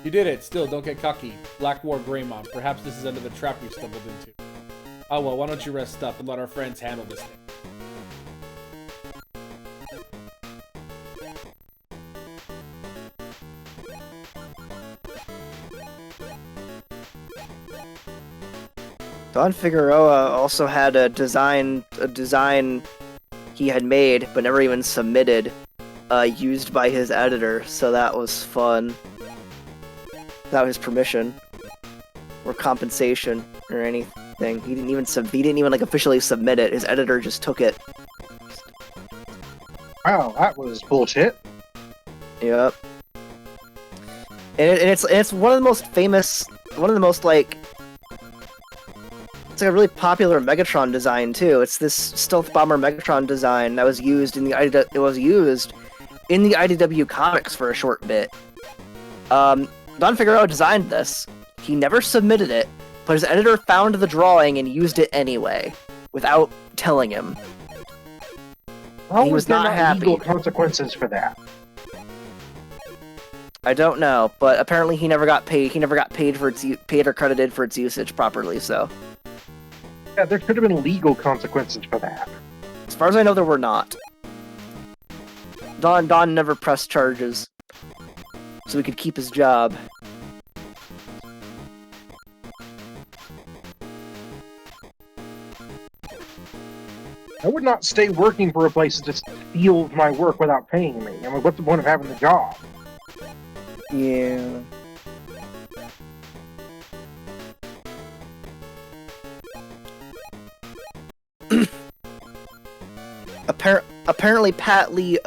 You did it. Still, don't get cocky. Black War Greymon. Perhaps this is another trap you stumbled into. Oh well, why don't you rest up and let our friends handle this thing? Don Figueroa also had a design he had made but never even submitted, used by his editor. So that was fun. Without his permission or compensation or anything, he didn't even like officially submit it. His editor just took it. Wow, that was bullshit. Yep. And it's one of the most famous, like. It's like a really popular Megatron design too. It's this stealth bomber Megatron design that was used in the IDW comics for a short bit. Don Figueroa designed this. He never submitted it, but his editor found the drawing and used it anyway, without telling him. How He was there not happy. legal consequences for that? I don't know, but apparently he never got paid. He never got paid or credited for its usage properly. So, Yeah, there could have been legal consequences for that. as far as I know, there were not. Don never pressed charges, so he could keep his job. I would not stay working for a place that just steals my work without paying me. I mean, what's the point of having the job? Yeah. Apparently, Pat Lee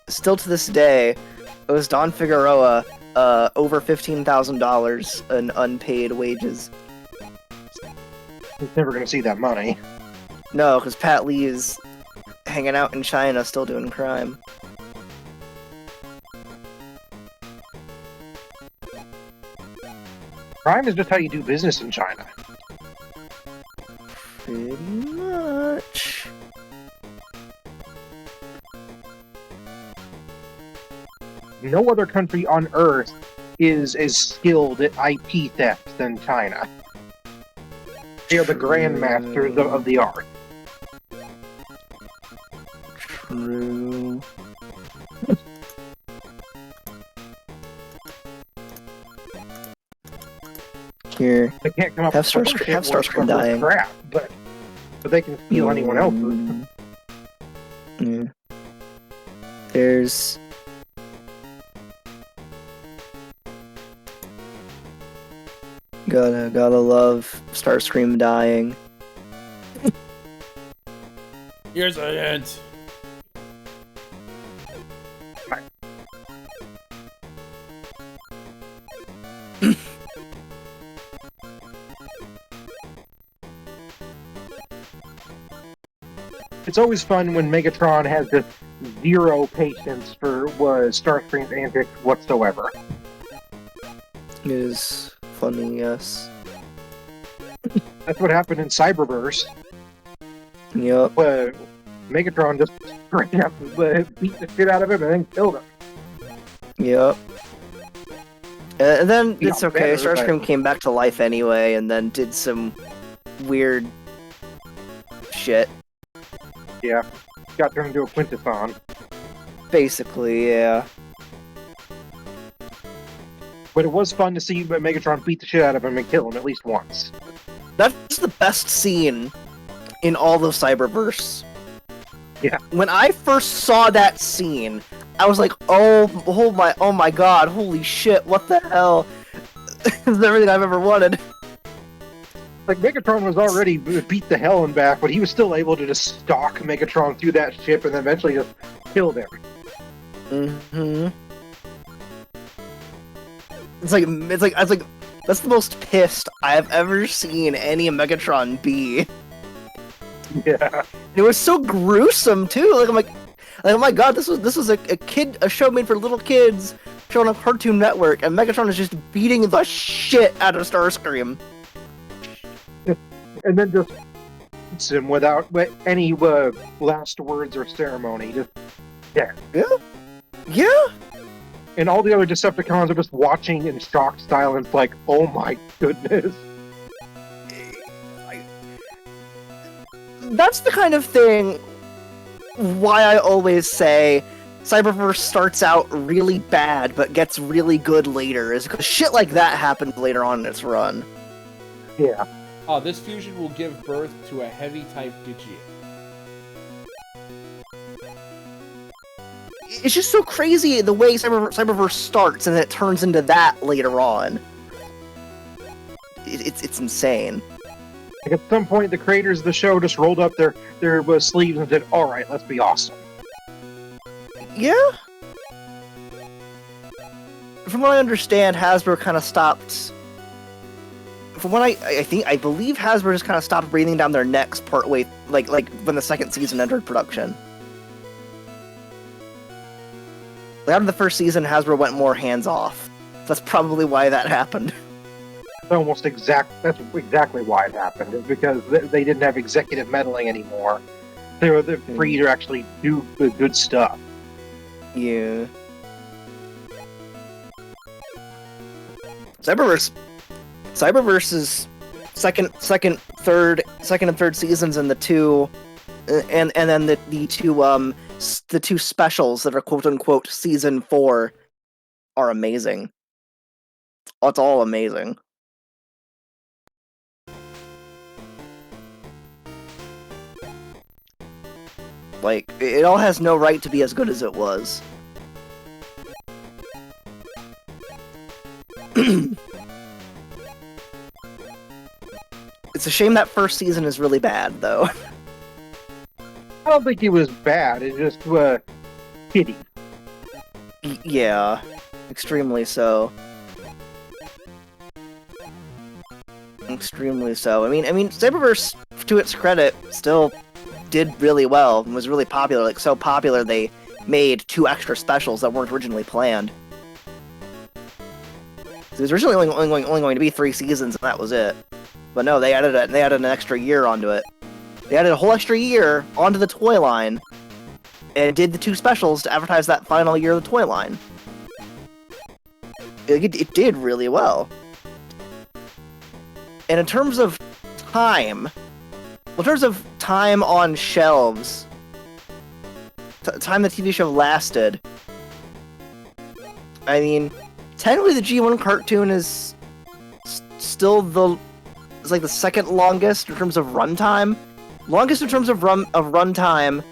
still to this day, owes Don Figueroa over $15,000 in unpaid wages. He's never going to see that money. No, because Pat Lee is hanging out in China, still doing crime. Crime is just how you do business in China. Pretty much. No other country on Earth is as skilled at IP theft than China. They are the grandmasters of the art. True. Here. They can't come up Have with Starscream dying. crap, but they can steal anyone else's. Yeah. There's... Gotta love Starscream dying. Here's a hint. It's always fun when Megatron has just zero patience for Starscream's antics whatsoever. It is funny, yes. That's what happened in Cyberverse. Yup. Megatron just straight up beat the shit out of him and then killed him. Yep. And then Yeah, it's okay. better, Starscream but- came back to life anyway, and then did some weird shit. Yeah, got turned into a Quintesson. Basically, yeah. But it was fun to see Megatron beat the shit out of him and kill him at least once. That's the best scene in all of Cyberverse. Yeah. When I first saw that scene, I was like, oh my god, holy shit, what the hell? This is everything I've ever wanted. Like, Megatron was already beat the hell and back, but he was still able to just stalk Megatron through that ship and then eventually just killed him. Mm-hmm. It's like that's the most pissed I've ever seen any Megatron be. Yeah. It was so gruesome too. Like oh my god, this was a show made for little kids, shown on Cartoon Network, and Megatron is just beating the shit out of Starscream. And then just beats him without any last words or ceremony. Just dead. Yeah. And all the other Decepticons are just watching in shocked silence, like, oh my goodness. That's the kind of thing why I always say Cyberverse starts out really bad but gets really good later, is because shit like that happens later on in its run. Yeah. Oh, this fusion will give birth to a heavy type Digimon. It's just so crazy the way Cyberverse starts and then it turns into that later on. It's insane. Like at some point, the creators of the show just rolled up their sleeves and said, "Alright, let's be awesome." Yeah? From what I understand, Hasbro kind of stopped... From what I believe Hasbro just kind of stopped breathing down their necks partway, like when the second season entered production. Like, after the first season, Hasbro went more hands-off. That's probably why that happened. That's exactly why it happened. It's because they didn't have executive meddling anymore. They were free to actually do the good stuff. Yeah. Cyberverse's second and third seasons and the two specials that are quote unquote season 4 are amazing. It's all amazing. Like, it all has no right to be as good as it was. It's a shame that first season is really bad, though. I don't think it was bad. It just kitty. Yeah, extremely so. Extremely so. I mean, Cyberverse, to its credit, still did really well and was really popular. Like, so popular they made 2 extra specials that weren't originally planned. It was originally only going to be 3 seasons, and that was it. But no, they added an extra year onto it. They added a whole extra year onto the toy line, and did the 2 specials to advertise that final year of the toy line. It did really well. And in terms of time on shelves, time the TV show lasted, I mean, technically the G1 cartoon is still the second longest in terms of runtime. Longest in terms of runtime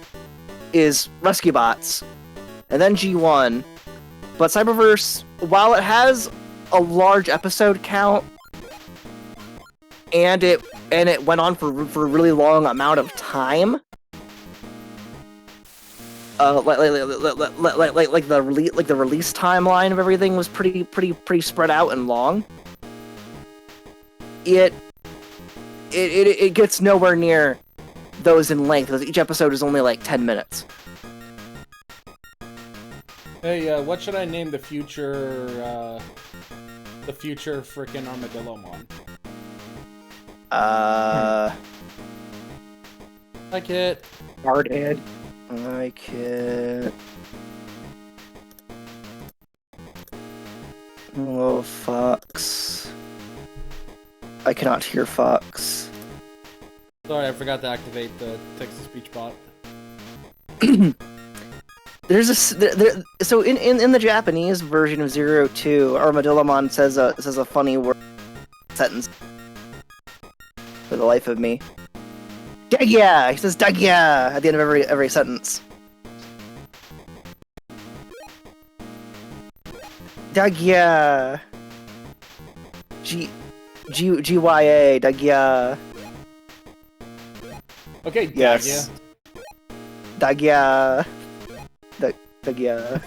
is Rescue Bots, and then G1. But Cyberverse, while it has a large episode count, and it went on for a really long amount of time, like the release timeline of everything was pretty spread out and long. It gets nowhere near those in length, because each episode is only like 10 minutes. Hey, what should I name the future frickin' Armadillomon? Like it. Hardhead. Like it. Oh, Fox. I cannot hear Fox. Sorry, I forgot to activate the text-to-speech bot. So in the Japanese version of 02, Armadillomon says a funny word sentence. For the life of me. Dagya! He says Dagya at the end of every sentence. Dagya! G-Y-A, Dagya. Okay, Dagya. Yes. Dagya. Dagya.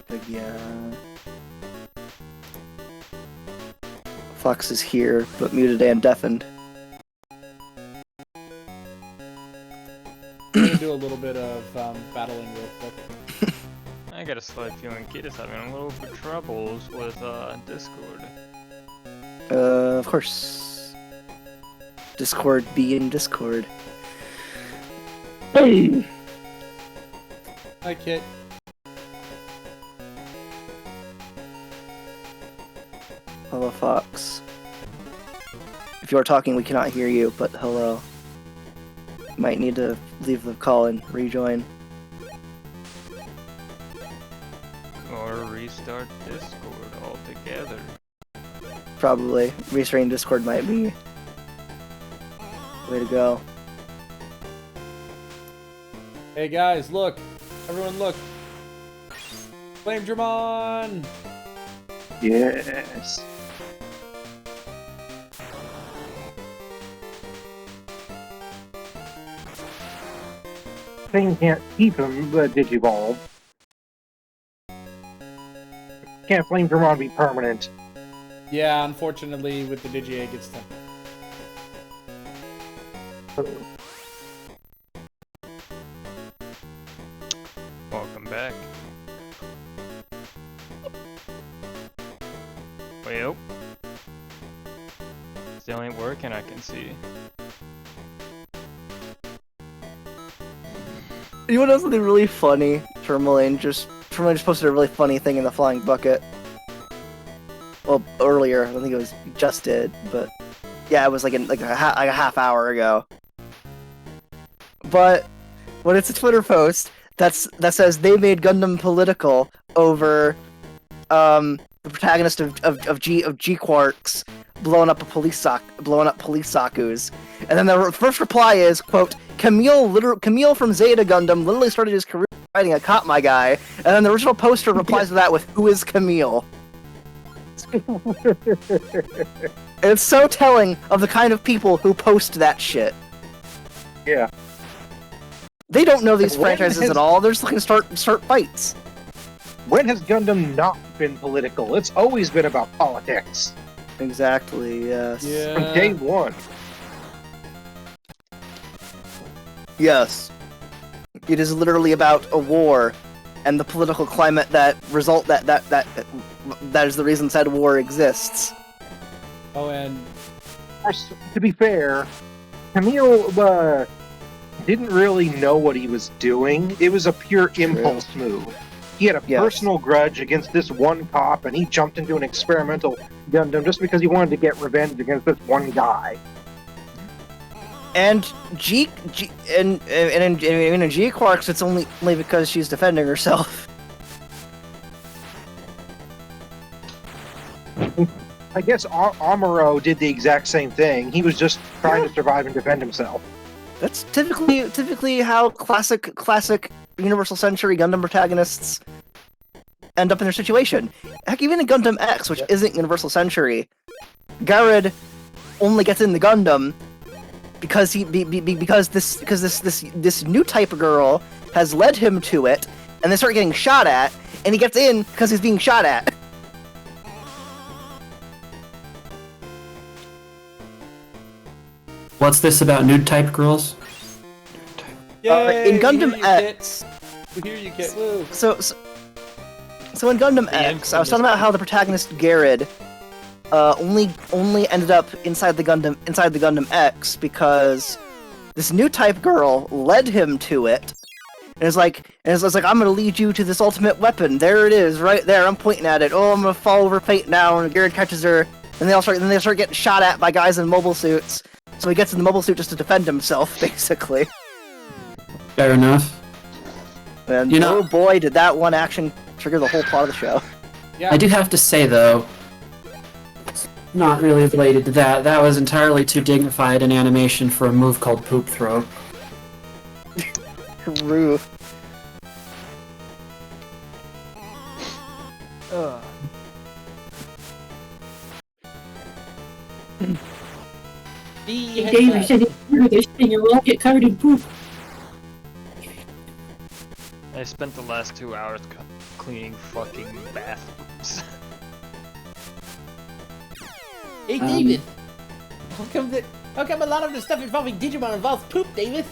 Dagya. Fox is here, but muted and deafened. I'm gonna do a little bit of battling real quick. I got a slight feeling Kid is having a little bit of troubles with Discord. Of course. Discord being Discord. Hi, Kit. Hello, Fox. If you are talking, we cannot hear you, but hello. Might need to leave the call and rejoin. Or restart Discord altogether. Probably. Restarting Discord might be way to go. Hey guys, look! Everyone look! Flame Digimon! Yes. Thing can't keep him, Digivolve. Can't Flame Dramon be permanent? Yeah, unfortunately, with the Digi-Egg, it's temporary. Welcome back. Well, still ain't working, I can see. You know what's something really funny? Tourmaline just posted a really funny thing in the flying bucket. Well, earlier, I think it was just did, but yeah, it was like a half hour ago. But when it's a Twitter post that says they made Gundam political over the protagonist of G Quarks blowing up police sakus, and then the first reply is, quote, Camille from Zeta Gundam literally started his career fighting a cop, my guy, and then the original poster replies to that with, who is Camille? It's so telling of the kind of people who post that shit. Yeah. They don't know these When franchises at all. They're just looking to start fights. When has Gundam not been political? It's always been about politics. Exactly, yes. Yeah. From day one. Yes. It is literally about a war and the political climate that is the reason said war exists. Oh, and Of course, to be fair, Camille didn't really know what he was doing. It was a pure impulse move. He had a personal grudge against this one cop, and he jumped into an experimental Gundam just because he wanted to get revenge against this one guy. And in G Quarks, it's only because she's defending herself. I guess Amuro did the exact same thing. He was just trying to survive and defend himself. That's typically how classic Universal Century Gundam protagonists end up in their situation. Heck, even in Gundam X, which isn't Universal Century, Garrett only gets in the Gundam because this new type of girl has led him to it, and they start getting shot at, and he gets in because he's being shot at. What's this about nude type girls? Yay, in Gundam we hear you, X, Kit. We hear you, Kit. Woo. so in Gundam X, I was talking about how the protagonist Garrett only ended up inside the Gundam X because this new type girl led him to it, and it's like I'm gonna lead you to this ultimate weapon. There it is, right there. I'm pointing at it. Oh, I'm gonna fall over fate now, and Garrett catches her, and they start getting shot at by guys in mobile suits. So he gets in the mobile suit just to defend himself, basically. Fair enough. And You know- oh boy, did that one action trigger the whole plot of the show. Yeah. I do have to say though, not really related to that. That was entirely too dignified an animation for a move called Poop Throw. True. Ugh. David said if you do this thing, you will get covered in poop. I spent the last 2 hours cleaning fucking bathrooms. Hey, David. How come a lot of the stuff involving Digimon involves poop, David?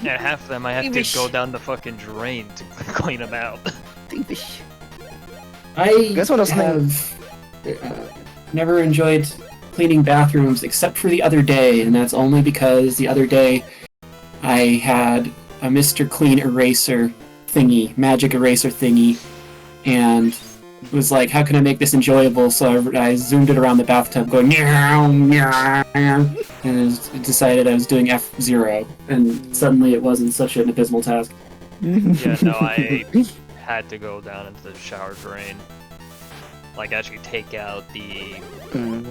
Yeah, half of them I have to go down the fucking drain to clean them out. I Guess what else have never enjoyed cleaning bathrooms except for the other day, and that's only because the other day I had a Mr. Clean eraser thingy, magic eraser thingy, and was like, how can I make this enjoyable? So I zoomed it around the bathtub going, meow, meow, and it decided I was doing F-Zero, and suddenly it wasn't such an abysmal task. Yeah, no, I had to go down into the shower drain. Like, actually take out the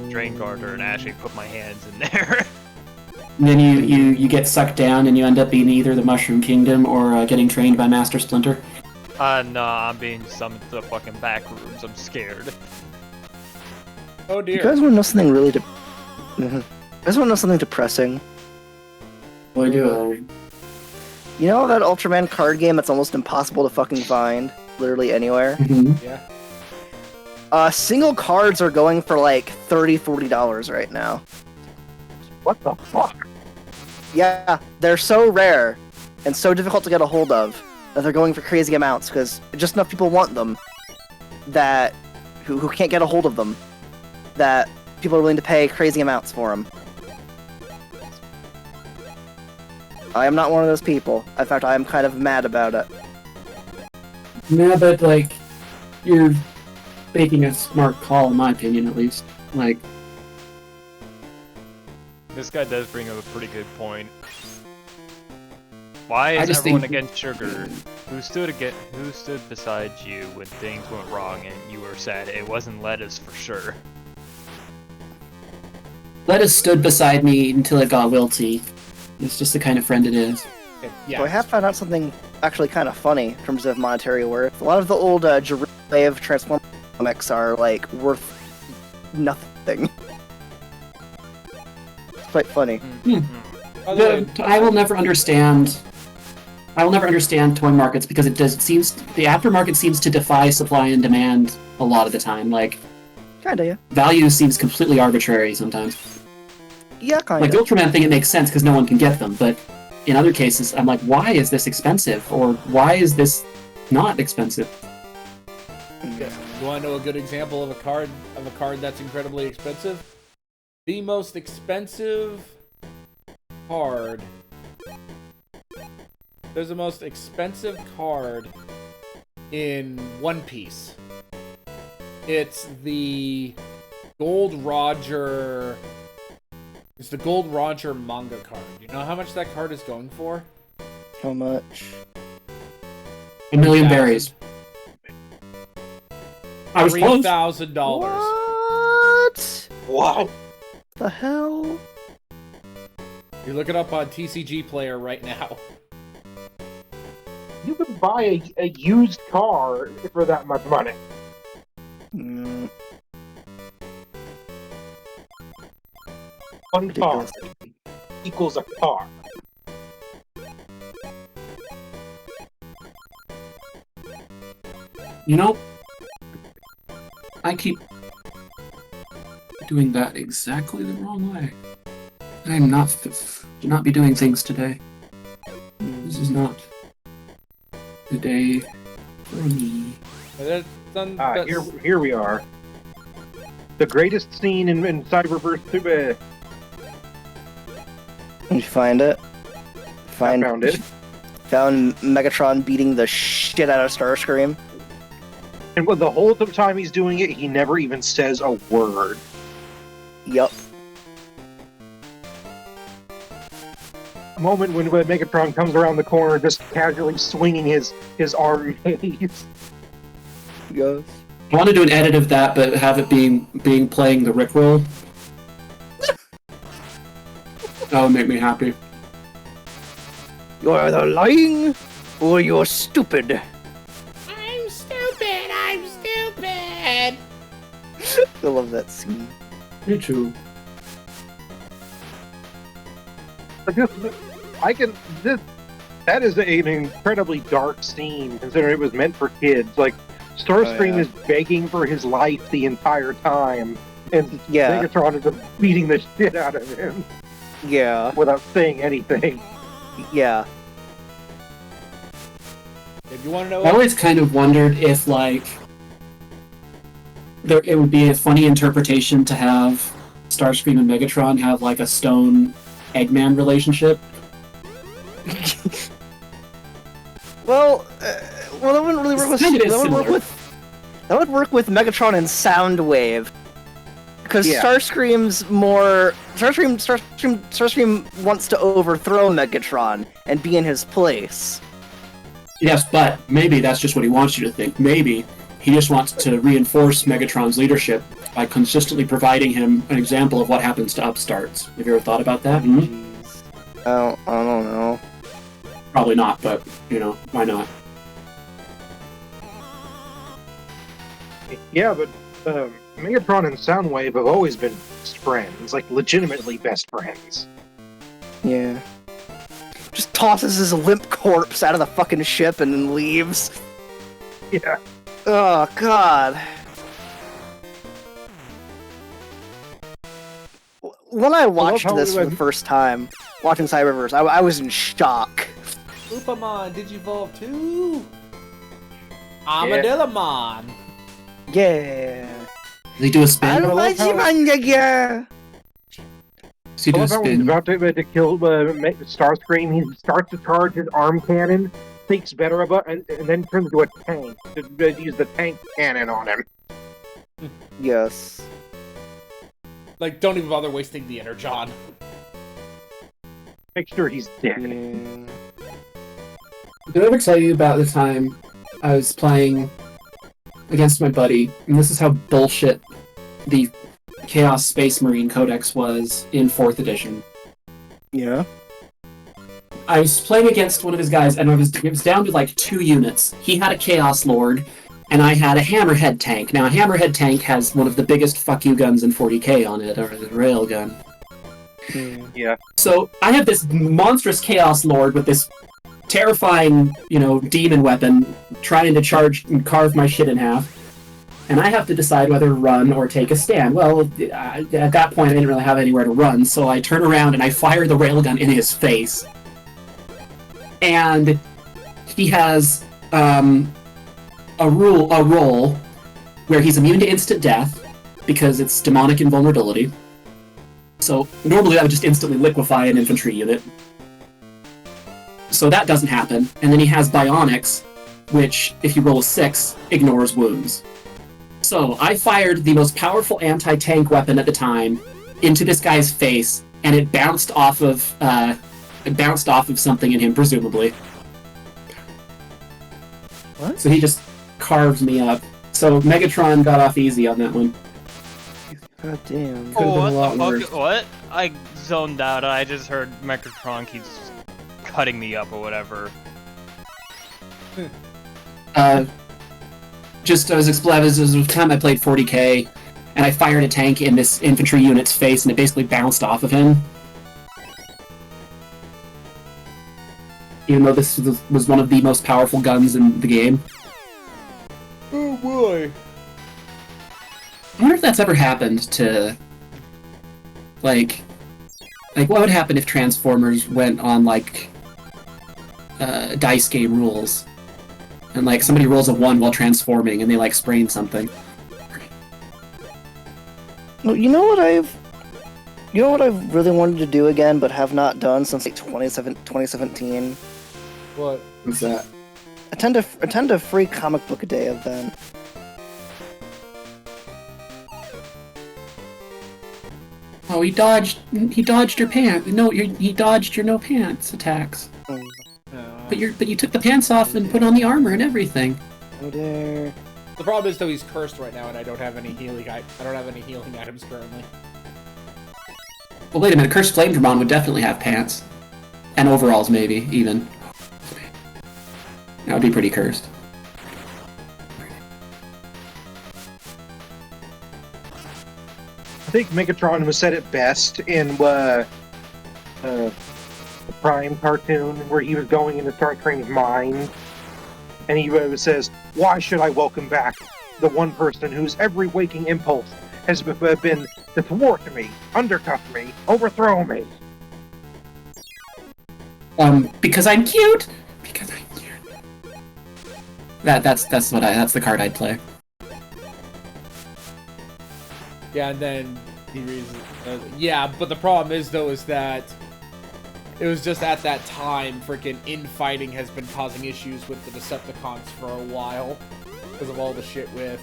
drain guarder and actually put my hands in there. And then you get sucked down and you end up being either the Mushroom Kingdom or getting trained by Master Splinter. No, I'm being summoned to the fucking back rooms. I'm scared. Oh dear. You guys want to know something really you guys want to know something depressing? Boy, do I. You know that Ultraman card game that's almost impossible to fucking find? Literally anywhere? Yeah. Single cards are going for like $30-$40 right now. What the fuck? Yeah, they're so rare and so difficult to get a hold of that they're going for crazy amounts because just enough people want them that who can't get a hold of them that people are willing to pay crazy amounts for them. I am not one of those people. In fact, I am kind of mad about it. Yeah, but like, you're making a smart call, in my opinion, at least. Like, This guy does bring up a pretty good point. Why I is just everyone think- against sugar? Who stood beside you when things went wrong and you were sad? It wasn't lettuce for sure. Lettuce stood beside me until it got wilty. It's just the kind of friend it is. Yeah. So I have found out something actually kind of funny in terms of monetary worth. A lot of the old Wave Transformers comics are like worth nothing. It's quite funny. By the way, I will never understand. I will never understand toy markets because the aftermarket seems to defy supply and demand a lot of the time. Like, Kinda, yeah. value seems completely arbitrary sometimes. Yeah, kinda. Like the Ultraman thing, it makes sense because no one can get them. But in other cases, I'm like, why is this expensive? Or why is this not expensive? yeah. You want to know a good example of a card that's incredibly expensive? The most expensive card. There's the most expensive card in One Piece. It's the Gold Roger. It's the Gold Roger manga card. You know how much that card is going for? How much? A million berries. I was close. $3,000. What? What? The hell? You look it up on TCG Player right now. You can buy a used car for that much money. Mm, One car ridiculous. equals a car. You know, I keep doing that exactly the wrong way. I am not should not be doing things today. This is not the day for me. Here we are. The greatest scene in Cyberverse 2. Did you find it? I found it. Found Megatron beating the shit out of Starscream. And the whole time he's doing it, he never even says a word. Yup. A moment when Megatron comes around the corner, just casually swinging his arm. Yes. I want to do an edit of that, but have it being playing the Rickroll. That would make me happy. You're either lying or you're stupid. I'm stupid. I'm stupid. I love that scene. Me too. That is an incredibly dark scene, considering it was meant for kids. Like, Starscream Oh, yeah. is begging for his life the entire time, and Yeah. Megatron is just beating the shit out of him Yeah. without saying anything. Yeah. If you want to know, I always kind of wondered if, like, it would be a funny interpretation to have Starscream and Megatron have like a stone Eggman relationship. Well, that wouldn't really work with. That would work with Megatron and Soundwave. Because Starscream wants to overthrow Megatron and be in his place. Yes, but maybe that's just what he wants you to think. Maybe he just wants to reinforce Megatron's leadership by consistently providing him an example of what happens to upstarts. Have you ever thought about that? I don't know. Probably not, but, why not? Yeah, but Megatron and Soundwave have always been best friends, like legitimately best friends. Yeah. Just tosses his limp corpse out of the fucking ship and then leaves. Yeah. Oh, God. When I watched this for the first time, watching Cyberverse, I was in shock. Upamon, Digivolve 2! Armadillomon! Yeah. They do a spin. I love So you do a When he's spin. about to kill Starscream, he starts to charge his arm cannon, thinks better about and then turns into a tank to use the tank cannon on him. Yes. Like, don't even bother wasting the Energon. Make sure he's dead. Did I ever tell you about the time I was playing against my buddy, and this is how bullshit the Chaos Space Marine Codex was in 4th edition. Yeah. I was playing against one of his guys, and it was down to like 2 units. He had a Chaos Lord, and I had a Hammerhead tank. Now, a Hammerhead tank has one of the biggest fuck you guns in 40k on it, or the railgun. Yeah. So, I have this monstrous Chaos Lord with this terrifying, demon weapon, trying to charge and carve my shit in half. And I have to decide whether to run or take a stand. Well, at that point, I didn't really have anywhere to run, so I turn around and I fire the railgun in his face. And he has a roll where he's immune to instant death because it's demonic invulnerability. So normally that would just instantly liquefy an infantry unit. So that doesn't happen. And then he has Bionics, which, if you roll a 6, ignores wounds. So I fired the most powerful anti-tank weapon at the time into this guy's face, and it bounced off of something in him, presumably. What? So he just carved me up. So Megatron got off easy on that one. God damn. Could've been a lot what the worse. fuck? What? I zoned out. I just heard Megatron keeps cutting me up or whatever. Just as the time I played 40k, and I fired a tank in this infantry unit's face, and it basically bounced off of him. Even though this was one of the most powerful guns in the game. Oh boy. I wonder if that's ever happened to, like what would happen if Transformers went on, dice game rules? And, somebody rolls a 1 while transforming, and they, sprain something. Well, you know what I've really wanted to do again, but have not done since, 2017? What? What's that? Attend a free comic book a day event. Oh, he dodged your pants. No, he dodged your no pants attacks. But you took the pants off and put on the armor and everything. Oh there. The problem is, though, he's cursed right now, and I don't have any healing. I don't have any healing items currently. Well, wait a minute. Cursed Flame Dramon would definitely have pants. And overalls, maybe, even. That would be pretty cursed. I think Megatron was said it best in the Prime cartoon, where he was going into Starscream's mind, and he says, "Why should I welcome back the one person whose every waking impulse has been to thwart me, undercut me, overthrow me?" Because I'm cute. Because I'm cute. That's the card I'd play. Yeah, and then He reasons, yeah, but the problem is though is that it was just at that time freaking infighting has been causing issues with the Decepticons for a while because of all the shit with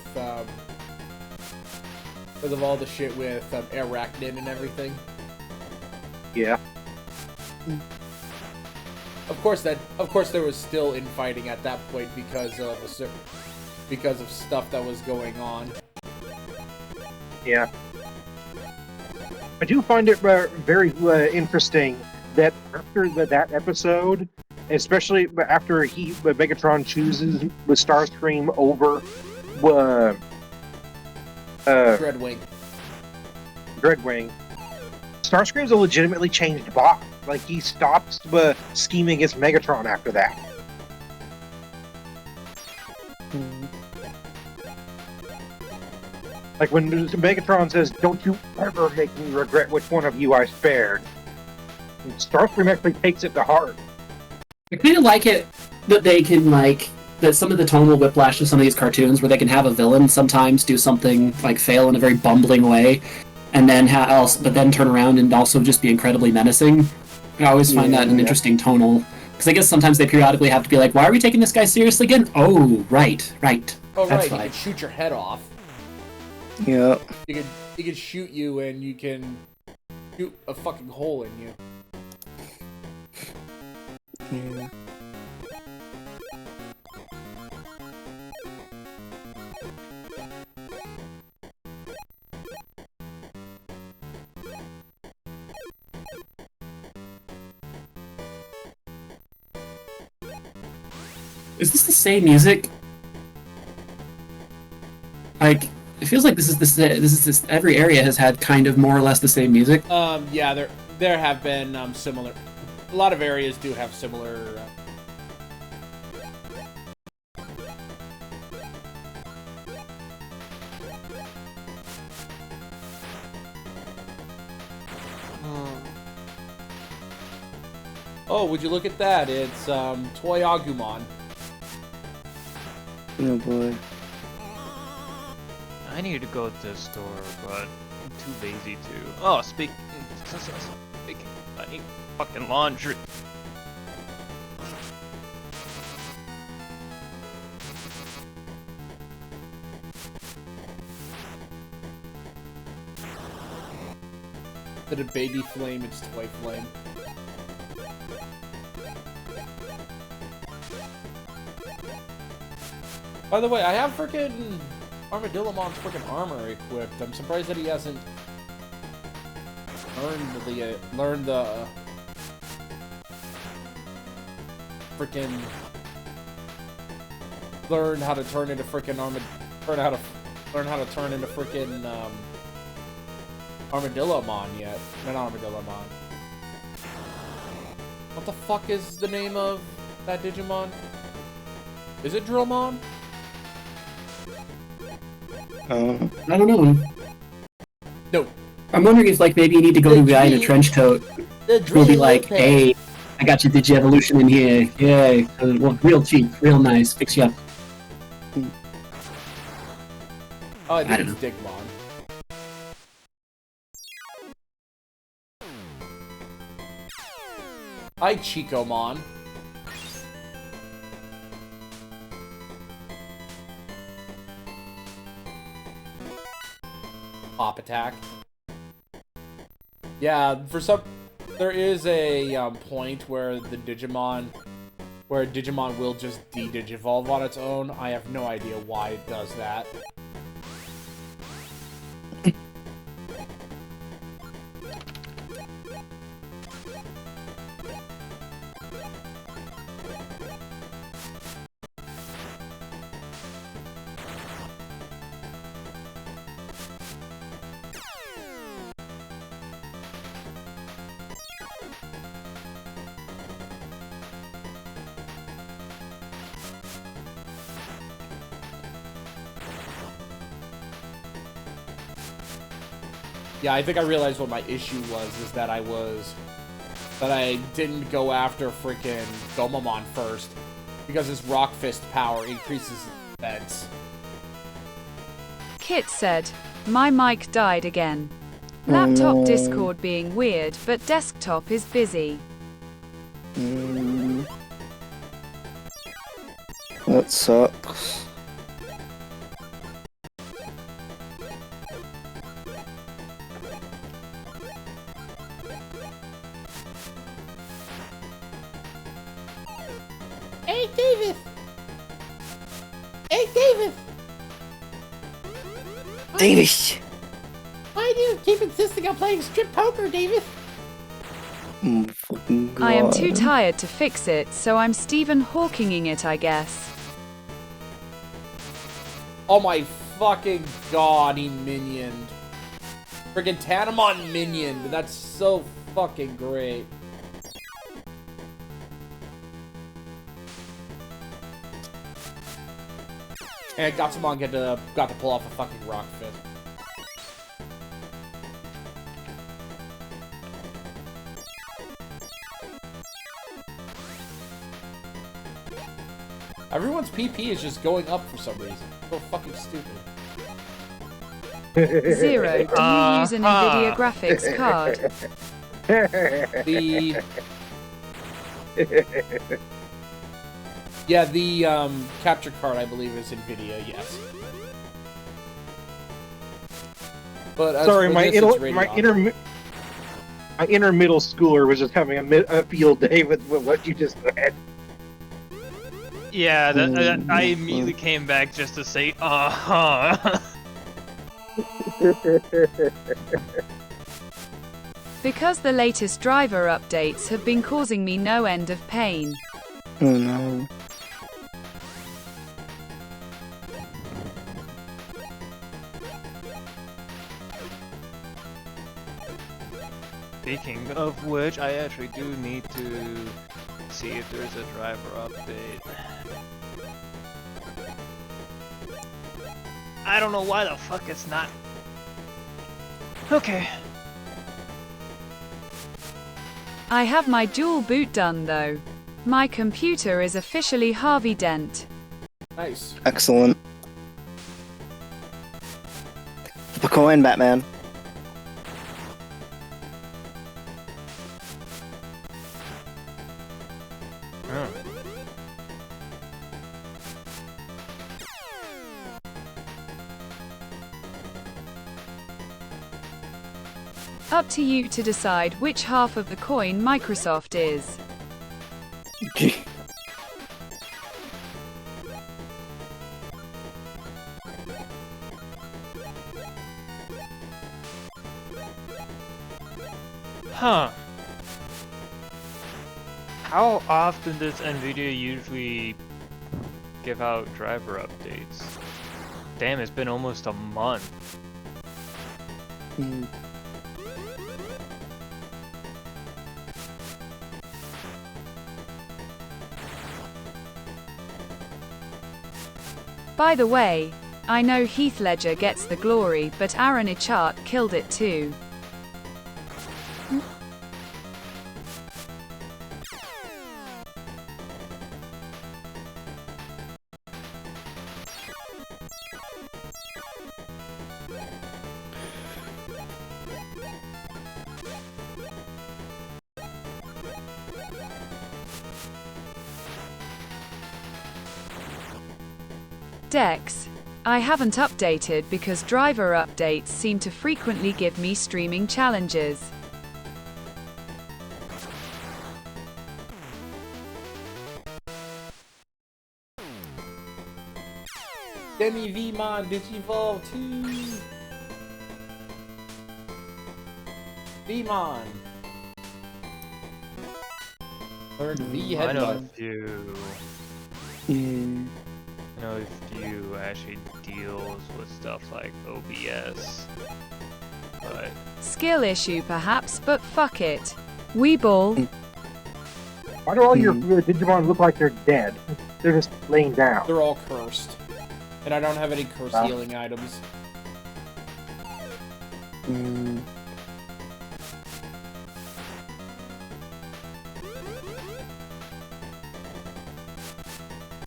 Arachnid and everything. Yeah. Of course there was still infighting at that point because of stuff that was going on. Yeah. I do find it very interesting that after that episode, especially after Megatron chooses the Starscream over Dreadwing, Starscream's a legitimately changed bot. Like, he stops scheming against Megatron after that. Like, when Megatron says, "Don't you ever make me regret which one of you I spared," and Starscream actually takes it to heart. I kind of like it that they can, like, that some of the tonal whiplash of some of these cartoons where they can have a villain sometimes do something, like, fail in a very bumbling way, and then but then turn around and also just be incredibly menacing. I always find that an interesting tonal, because I guess sometimes they periodically have to be like, why are we taking this guy seriously again? Oh, right. Oh, That's right, he could shoot your head off. Yeah. He could shoot you and you can shoot a fucking hole in you. Yeah. Is this the same music? Like, it feels like this is every area has had kind of more or less the same music. Yeah, there have been similar. A lot of areas do have similar. Oh, would you look at that? It's Toy Agumon. Oh boy. I need to go to the store, but I'm too lazy to. Oh, speaking, I need fucking laundry. Instead of Baby Flame, it's Toy Flame. By the way, I have frickin' Armadillomon's frickin' armor equipped. I'm surprised that he hasn't learned the frickin' learn how to turn into frickin' learn how to turn into frickin' Armadillomon yet. No, not Armadillomon. What the fuck is the name of that Digimon? Is it Drillmon? I don't know. No. I'm wondering if, like, maybe you need to go to a guy in a trench coat who'll be like, hey, I got your Digi-Evolution in here. Yay. Well, real cheap, real nice. Fix you up. Oh, I think I don't it's Digimon. Hi, Chicomon. Pop attack. Yeah, there is a point where Digimon will just de-digivolve on its own. I have no idea why it does that. Yeah, I think I realized what my issue was, is that I didn't go after freaking Gomamon first, because his Rock Fist power increases defense. Kit said, my mic died again. Laptop no. Discord being weird, but desktop is busy. That sucks. Hey, Davis! Hey, Davis! Davis! Why do you keep insisting on playing strip poker, Davis? Fucking I am too God. tired to fix it, so I'm Stephen Hawkinging it, I guess. Oh my fucking god, he minioned. Friggin' Tanamon minioned. That's so fucking great. And Gatsumon got to pull off a fucking rock fist. Everyone's PP is just going up for some reason. So fucking stupid. Zero, do you use an NVIDIA graphics card? The... Yeah, the capture card, I believe, is NVIDIA, yes. But as Sorry, for my this, it's Radeon. my inner middle schooler was just having a field day with what you just said. Yeah, I immediately came back just to say, uh-huh. Because the latest driver updates have been causing me no end of pain. Oh no. Speaking of which, I actually do need to see if there's a driver update. I don't know why the fuck it's not. Okay. I have my dual boot done though. My computer is officially Harvey Dent. Nice. Excellent. Flip a coin, Batman. Oh. Up to you to decide which half of the coin Microsoft is. Gee. Huh. How often does Nvidia usually give out driver updates? Damn, it's been almost a month. By the way, I know Heath Ledger gets the glory, but Aaron Eckhart killed it too. Dex. I haven't updated because driver updates seem to frequently give me streaming challenges. Demi Vmon Digivolve 2. Vmon. Learned V I know a headbutt. few. I know a few actually deals with stuff like OBS, but Skill issue perhaps, but fuck it. Weeball. Why do all your Digimon look like they're dead? They're just laying down. They're all cursed. And I don't have any curse Wow. healing items.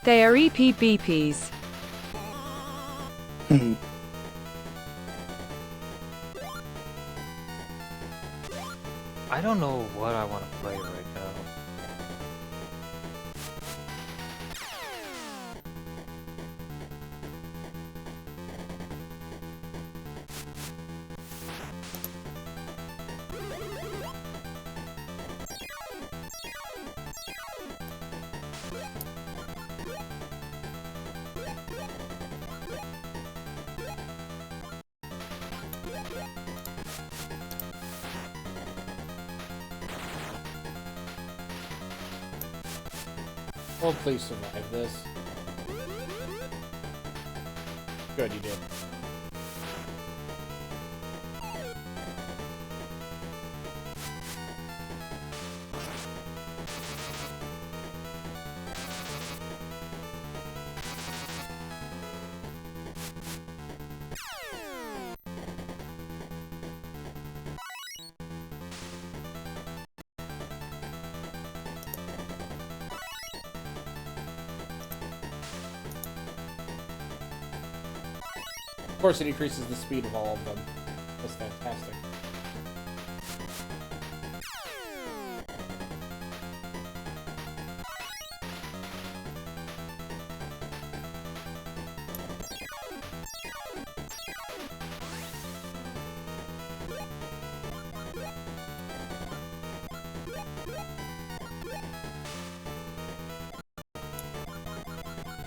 They are EPBPs. I don't know what I want to play right now. Oh, please survive this. Good, you did. Of course, it increases the speed of all of them. That's fantastic.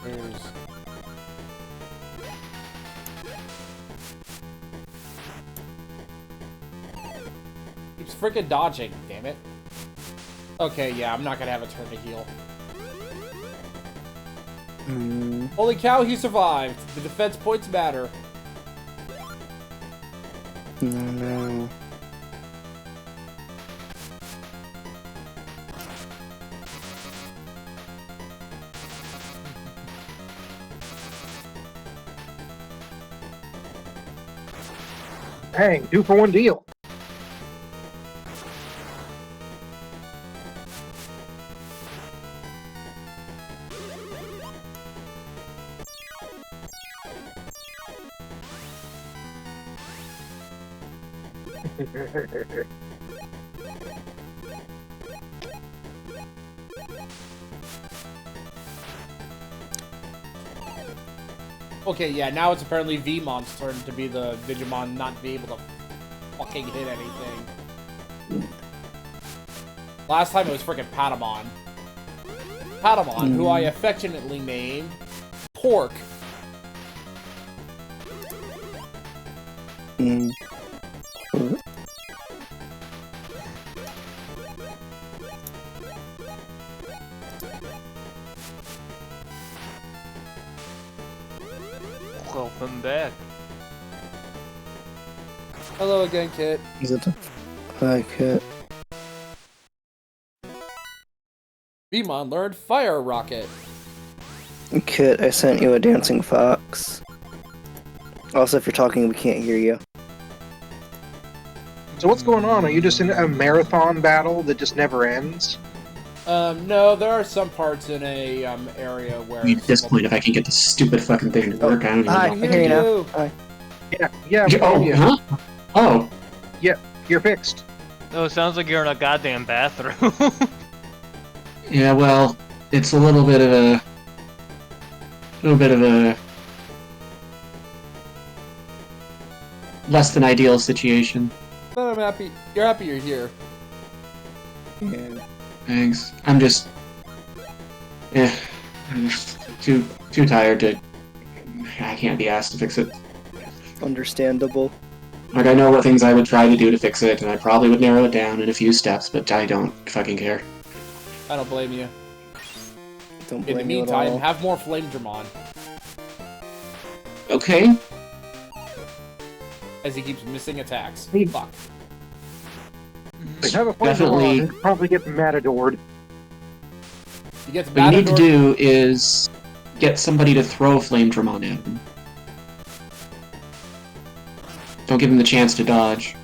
There's... Keeps freaking dodging, damn it. Okay, yeah, I'm not gonna have a turn to heal. Holy cow, he survived! The defense points matter. No. Dang, 2-for-1 deal. Okay, yeah, now it's apparently Veemon's turn to be the Digimon not be able to fucking hit anything. Last time it was freaking Patamon. Patamon, who I affectionately named Pork. Welcome back. Hello again, Kit. Is it? Hi, Kit. Veemon learned Fire Rocket. Kit, I sent you a dancing fox. Also, if you're talking, we can't hear you. So what's going on? Are you just in a marathon battle that just never ends? No, there are some parts in a area where. I mean, at this point, if I can get this stupid fucking thing to work, I don't even Hi, know. I hear you now. Hi. Yeah, Oh, yeah. huh? Oh, You're fixed. No, it sounds like you're in a goddamn bathroom. yeah. Well, it's a little bit of a less than ideal situation. But I'm happy. You're happy you're here. Yeah. Thanks. I'm just too tired to. I can't be asked to fix it. Understandable. Like, I know what things I would try to do to fix it, and I probably would narrow it down in a few steps, but I don't fucking care. I don't blame you. Don't In blame the you at meantime, all. have more Flame Dramon. Okay. As he keeps missing attacks. Fuck. They have a Definitely. probably get matadored. He gets What you need to Matador- do is get somebody to throw Flame Dramon at him. Don't give him the chance to dodge.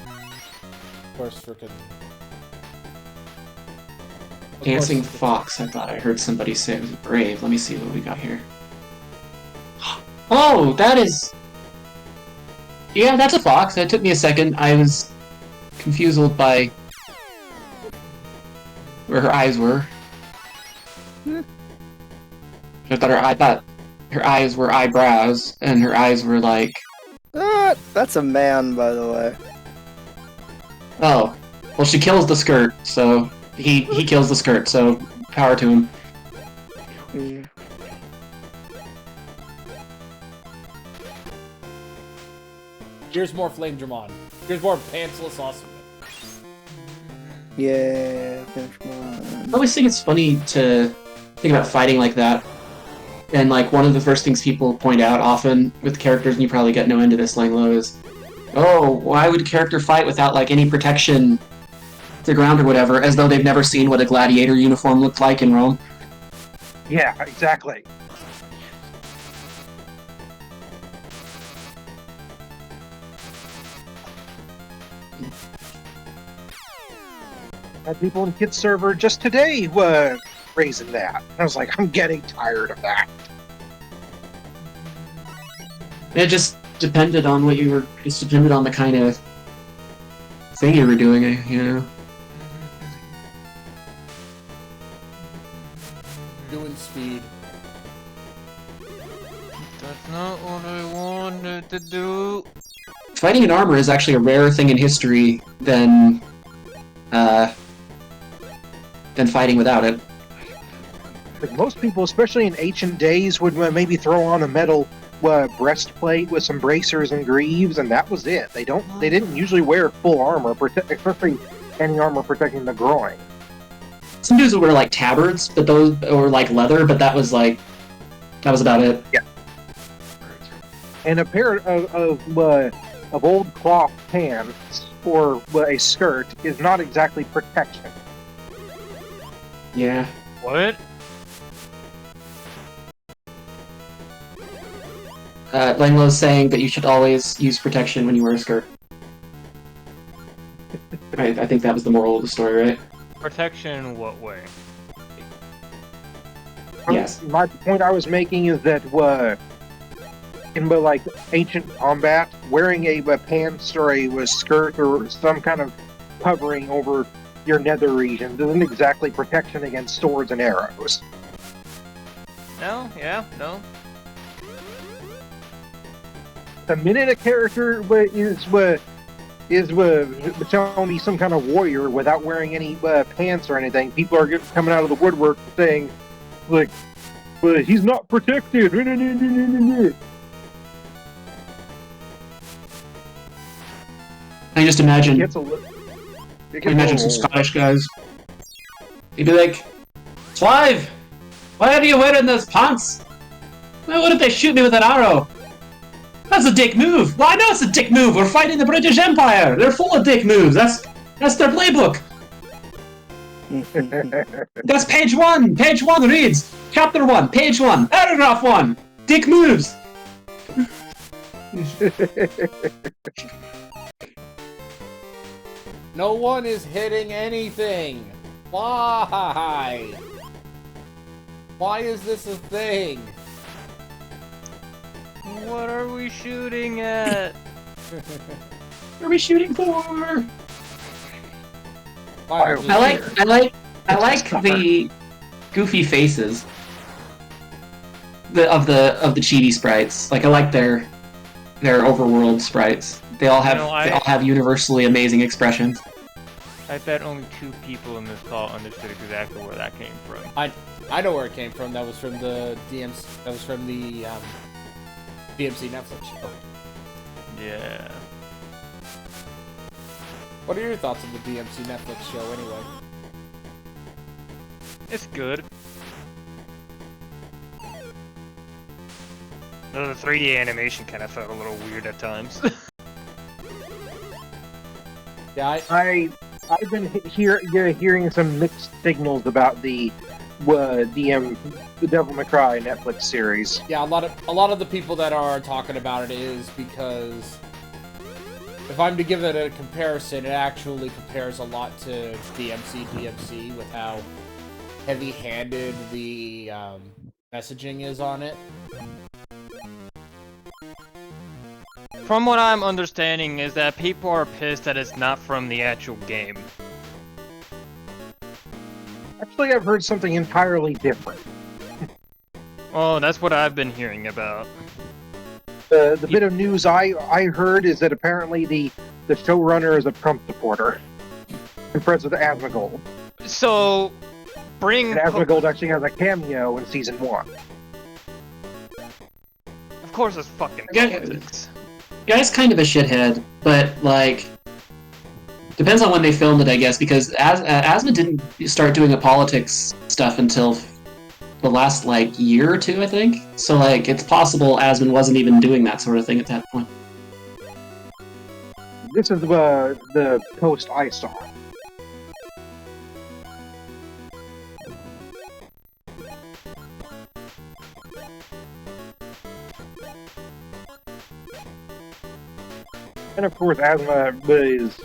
Of course, freaking. Dancing Fox. I thought I heard somebody say it was Brave. Let me see what we got here. Oh, that is... Yeah, that's a fox. It took me a second. I was confused by where her eyes were. I thought her eyes were eyebrows, and her eyes were like... That's a man, by the way. Oh. Well, she kills the skirt, so... He kills the skirt, so power to him. Here's more Flame Dramon. Here's more pantsless awesomeness. Yeah, I always think it's funny to think about fighting like that. And like one of the first things people point out often with characters, and you probably get no end of this, Langlo, is, oh, why would a character fight without like any protection to the ground or whatever, as though they've never seen what a gladiator uniform looked like in Rome? Yeah, exactly. Had people in Kid's server just today raising that. I was like, I'm getting tired of that. It just depended on what you were. It depended on the kind of thing you were doing, you know. Doing speed. That's not what I wanted to do. Fighting in armor is actually a rarer thing in history than fighting without it. Like most people, especially in ancient days, would maybe throw on a metal breastplate with some bracers and greaves, and that was it. They didn't usually wear full armor, especially any armor protecting the groin. Some dudes would wear like tabards, but those or like leather, but that was about it. Yeah. And a pair of old cloth pants or a skirt is not exactly protection. Yeah. What? Langlo's saying that you should always use protection when you wear a skirt. I think that was the moral of the story, right? Protection in what way? Yes. My point I was making is that in like ancient combat, wearing a pants or a skirt or some kind of covering over your nether region isn't exactly protection against swords and arrows. No? Yeah? No? The minute a character is showing me some kind of warrior without wearing any pants or anything, people are coming out of the woodwork saying, like, he's not protected. I just imagine. Imagine Some Scottish guys. He'd be like, Clive, why are you wearing those pants? Well, what if they shoot me with an arrow? That's a dick move. Well, I know it's a dick move. We're fighting the British Empire. They're full of dick moves. That's their playbook. That's page 1. Page 1 reads, chapter 1, page 1, paragraph 1, dick moves. No one is hitting anything. Why? Why is this a thing? What are we shooting at? What are we shooting for? Why? I like the goofy faces of the chibi sprites. Like I like their overworld sprites. They all have universally amazing expressions. I bet only 2 people in this call understood exactly where that came from. I know where it came from. That was from the DMC. That was from the DMC Netflix show. Yeah. What are your thoughts on the DMC Netflix show, anyway? It's good. Though the 3D animation kind of felt a little weird at times. Yeah, I've been hearing some mixed signals about the Devil May Cry Netflix series. yeah. A lot of the people that are talking about it is because if I'm to give it a comparison, it actually compares a lot to DMC with how heavy-handed the messaging is on it. From what I'm understanding is that people are pissed that it's not from the actual game. Actually, I've heard something entirely different. Oh, that's what I've been hearing about. The bit of news I heard is that apparently the showrunner is a Trump supporter. And friends with Asmongold. So, bring... And Asmongold actually has a cameo in Season 1. Of course it's fucking Yeah. politics. Guy's kind of a shithead, but, like... Depends on when they filmed it, I guess, because Asma didn't start doing the politics stuff until the last, like, year or two, I think. So, like, it's possible Asman wasn't even doing that sort of thing at that point. This is the post I saw. And of course, Asma is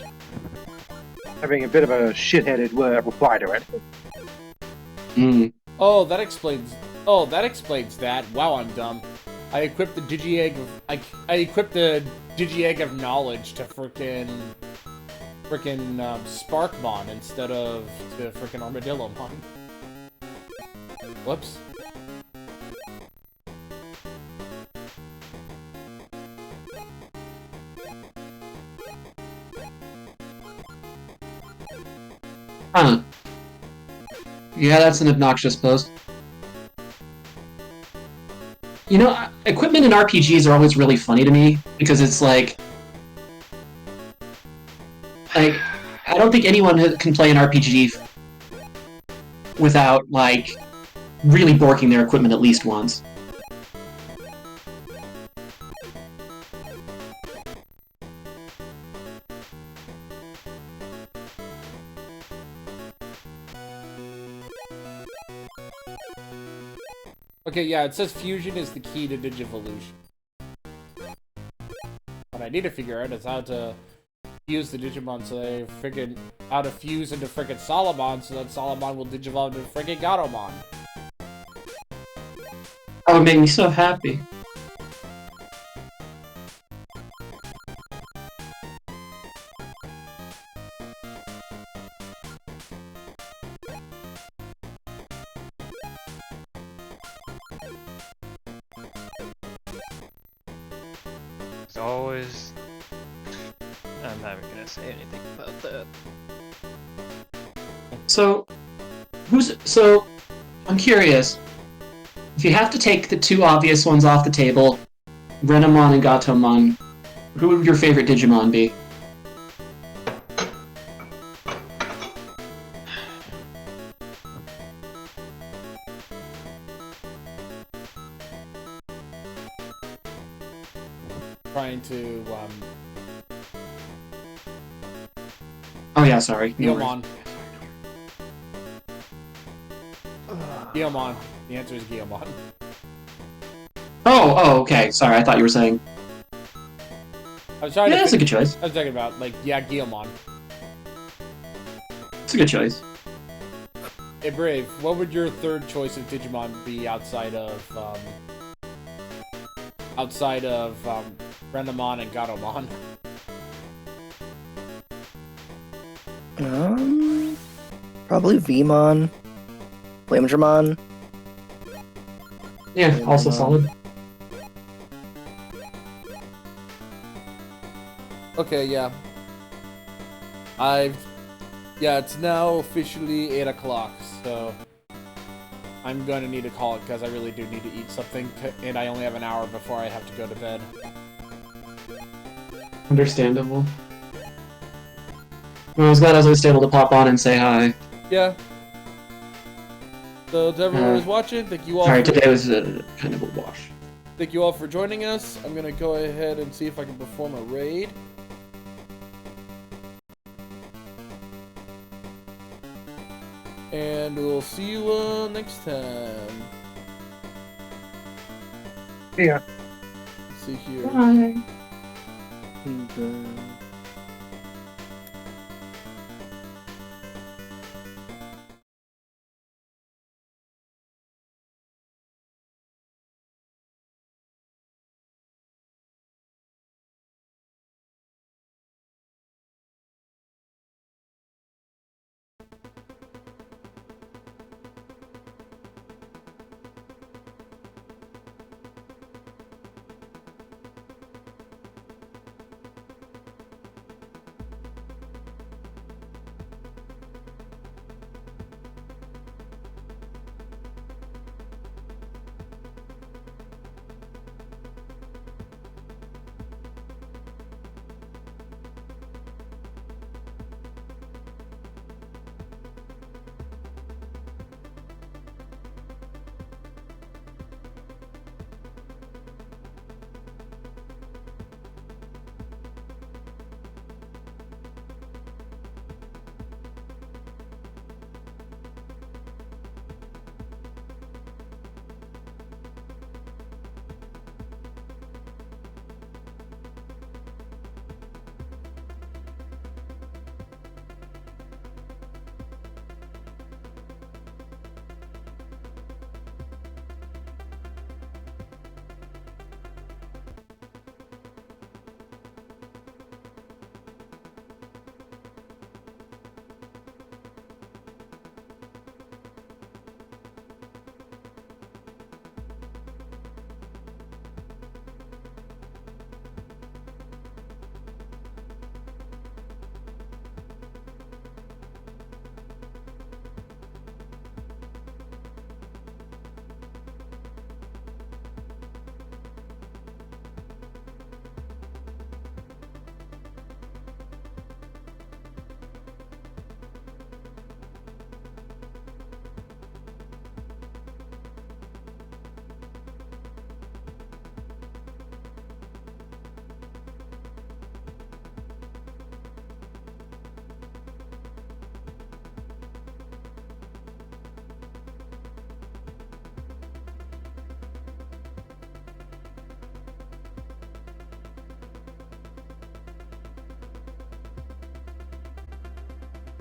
having a bit of a shitheaded reply to it. Mm. Oh, that explains. Oh, that explains that. Wow, I'm dumb. I equipped the Digi-Egg of... I equipped the Digi-Egg of Knowledge to frickin' Sparkmon instead of to frickin' Armadillomon. Whoops. Huh. Yeah, that's an obnoxious post. You know, equipment in RPGs are always really funny to me, because it's like... I don't think anyone can play an RPG without, like, really borking their equipment at least once. Okay, yeah, it says fusion is the key to Digivolution. What I need to figure out is how to fuse the Digimon so they friggin' how to fuse into friggin' Solomon so that Solomon will digivolve into friggin' Gatomon. That would make me so happy. It's always... I'm not even gonna say anything about that. So, I'm curious. If you have to take the two obvious ones off the table, Renamon and Gatomon, who would your favorite Digimon be? Trying to, Oh yeah, sorry. No worries. Guilmon. Guilmon. The answer is Guilmon. Oh, okay. Sorry, I thought you were saying... I was trying Yeah, to that's a good choice. I was talking about, like, yeah, Guilmon. It's a good choice. Hey, Brave, what would your third choice of Digimon be outside of Renamon and Gatomon? Probably Vmon, Flamedramon. Yeah, also solid. Okay, yeah. Yeah, it's now officially 8 o'clock, so I'm going to need to call it because I really do need to eat something, and I only have an hour before I have to go to bed. Understandable. Well, I was glad I was at least able to pop on and say hi. Yeah. So to everyone who's watching, thank you all. Sorry, today was kind of a wash. Thank you all for joining us. I'm gonna go ahead and see if I can perform a raid. And we'll see you next time. Yeah. Let's see here. Bye. And,